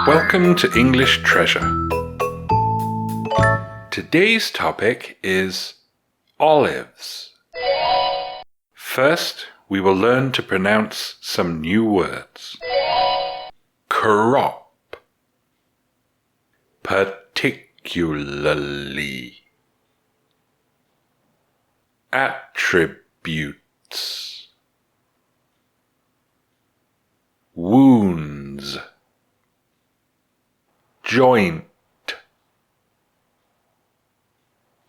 Welcome to English Treasure. Today's topic is olives. First, we will learn to pronounce some new words. Crop, particularly. Attributes. Wounds. Joint.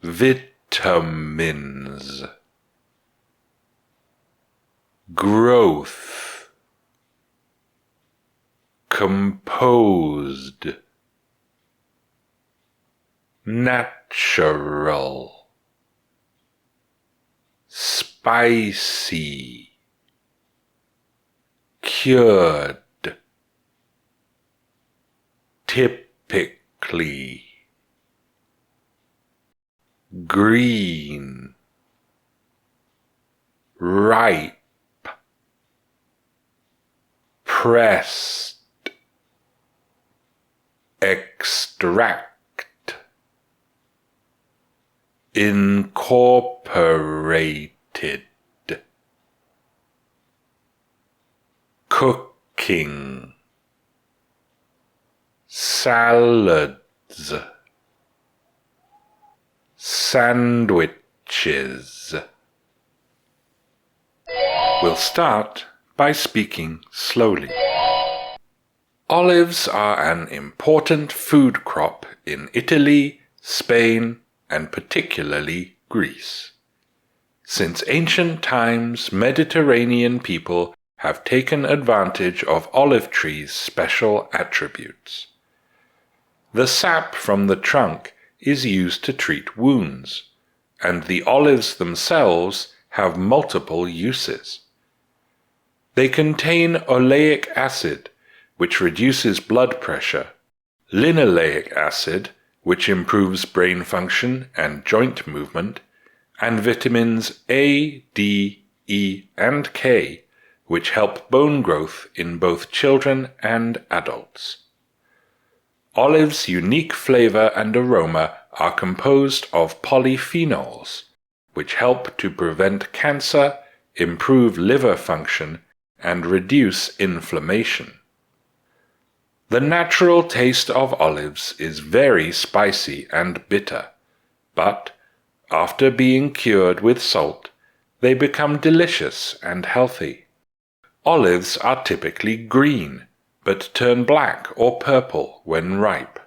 Vitamins. Growth. Composed. Natural. Spicy. Cured. Typically. Green. Ripe. Pressed. Extract. Incorporated. Cooking. Salads. Sandwiches. We'll start by speaking slowly. Olives are an important food crop in Italy, Spain, and particularly Greece. Since ancient times, Mediterranean people have taken advantage of olive trees' special attributes. The sap from the trunk is used to treat wounds, and the olives themselves have multiple uses. They contain oleic acid, which reduces blood pressure, linoleic acid, which improves brain function and joint movement, and vitamins A, D, E, and K, which help bone growth in both children and adults. Olives' unique flavor and aroma are composed of polyphenols, which help to prevent cancer, improve liver function, and reduce inflammation. The natural taste of olives is very spicy and bitter, but after being cured with salt, they become delicious and healthy. Olives are typically green, but turn black or purple when ripe.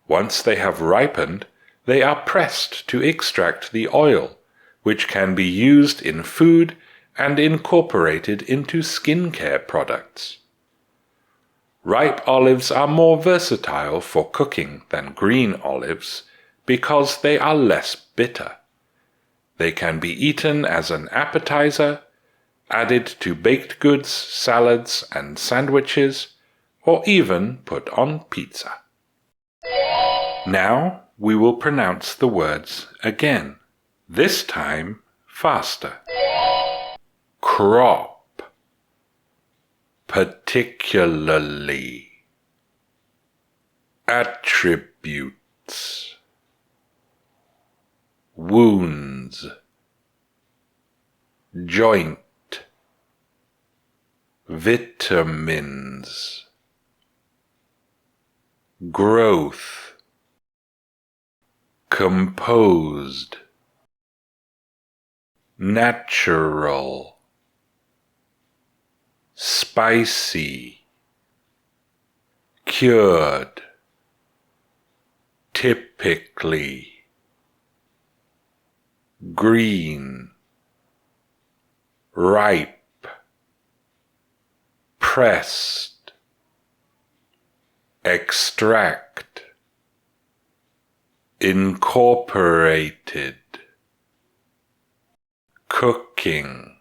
Once they have ripened, they are pressed to extract the oil, which can be used in food and incorporated into skincare products. Ripe olives are more versatile for cooking than green olives because they are less bitter. They can be eaten as an appetizer, added to baked goods, salads, and sandwiches, or even put on pizza. Now we will pronounce the words again, this time faster. Crop, particularly. Attributes. Wounds. Joint. Vitamins. Growth. Composed. Natural. Spicy. Cured. Typically. Green. Ripe. Pressed. Extract. Incorporated. Cooking.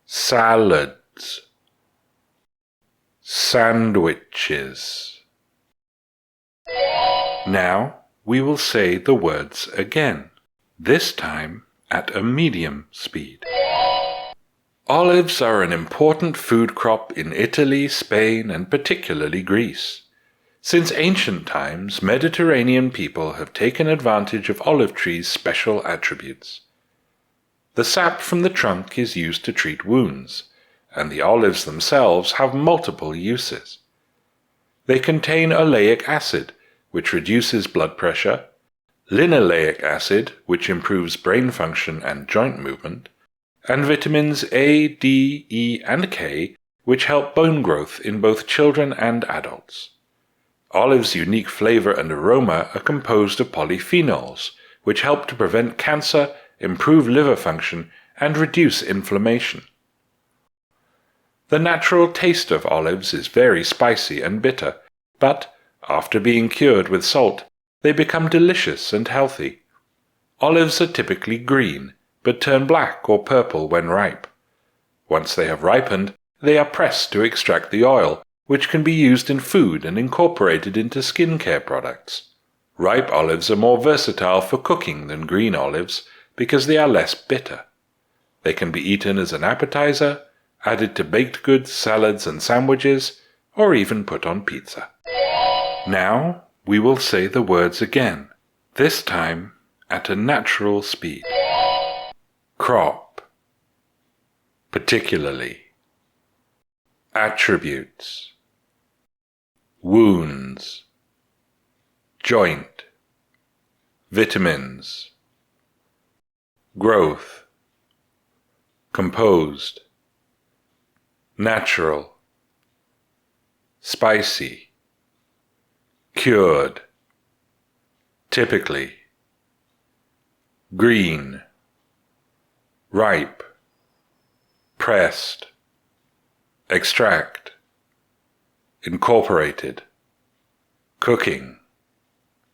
Salads. Sandwiches. Now we will say the words again, this time at a medium speed. Olives are an important food crop in Italy, Spain, and particularly Greece. Since ancient times, Mediterranean people have taken advantage of olive trees' special attributes. The sap from the trunk is used to treat wounds, and the olives themselves have multiple uses. They contain oleic acid, which reduces blood pressure, linoleic acid, which improves brain function and joint movement, and vitamins A, D, E, and K, which help bone growth in both children and adults. Olives' unique flavor and aroma are composed of polyphenols, which help to prevent cancer, improve liver function, and reduce inflammation. The natural taste of olives is very spicy and bitter, but, after being cured with salt, they become delicious and healthy. Olives are typically green, but turn black or purple when ripe. Once they have ripened, they are pressed to extract the oil, which can be used in food and incorporated into skincare products. Ripe olives are more versatile for cooking than green olives because they are less bitter. They can be eaten as an appetizer, added to baked goods, salads, and sandwiches, or even put on pizza. Now we will say the words again, this time at a natural speed. Crop, particularly. Attributes. Wounds, joint, vitamins, growth, composed, natural, spicy, cured, typically, green, ripe, pressed, extract, incorporated, cooking,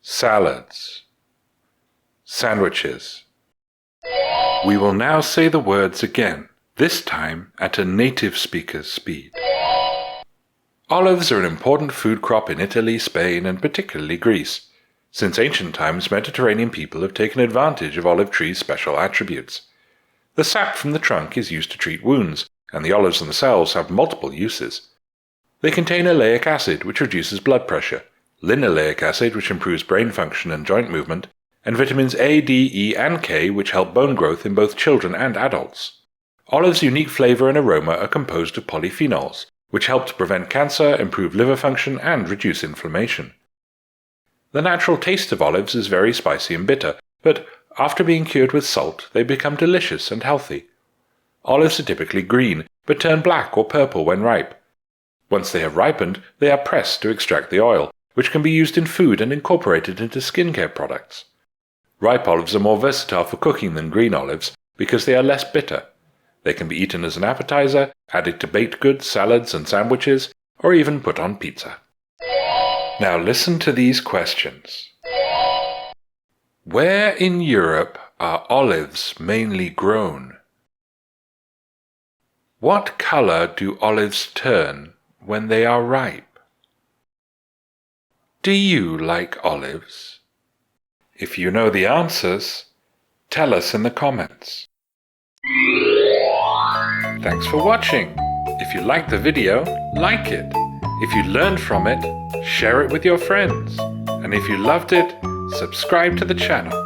salads, sandwiches. We will now say the words again, this time at a native speaker's speed. Olives are an important food crop in Italy, Spain, and particularly Greece. Since ancient times, Mediterranean people have taken advantage of olive trees' special attributes. The sap from the trunk is used to treat wounds, and the olives themselves have multiple uses. They contain oleic acid, which reduces blood pressure, linoleic acid, which improves brain function and joint movement, and vitamins A, D, E, and K, which help bone growth in both children and adults. Olives' unique flavor and aroma are composed of polyphenols, which help to prevent cancer, improve liver function, and reduce inflammation. The natural taste of olives is very spicy and bitter, but after being cured with salt, they become delicious and healthy. Olives are typically green, but turn black or purple when ripe. Once they have ripened, they are pressed to extract the oil, which can be used in food and incorporated into skincare products. Ripe olives are more versatile for cooking than green olives because they are less bitter. They can be eaten as an appetizer, added to baked goods, salads, and sandwiches, or even put on pizza. Now listen to these questions. Where in Europe are olives mainly grown? What color do olives turn when they are ripe? Do you like olives? If you know the answers, tell us in the comments. Thanks for watching. If you liked the video, like it. If you learned from it, share it with your friends. And if you loved it, subscribe to the channel.